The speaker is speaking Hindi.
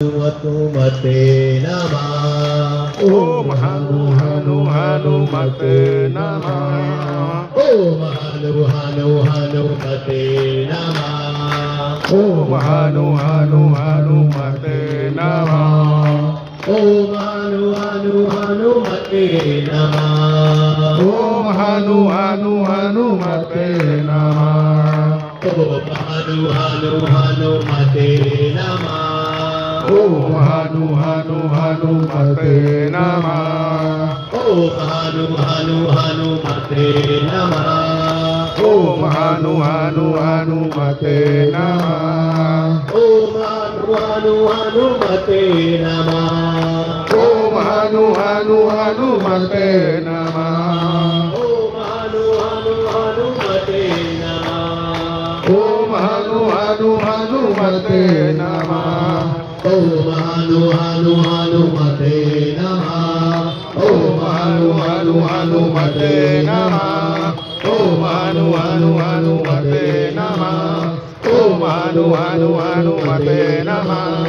हनुमते नमः। ओम हनु हनु हनुमते नमः। ओम हनुमते नमः। ओम हनु हनु हनुमते नमः। ओम हनुमते नमः। ओम हनु हनु हनुमते नमः। ओम हनुमते नमः। ओम हनु हनु हनुमते नमः। ओम हनुमते नमः। ओम हनु हनु हनुमते नमः। ओम हनुमते नमः। ओम हनु हनु हनुमते नमः। ओम हनुमते नमः। ओम हनु हनु हनुमते नमः। ओम हनुमते नमः। ओम हनु हनु हनुमते नमः। ओम हनु हनु हनुमते नमः। ओम हनु हनु हनुमते नमः।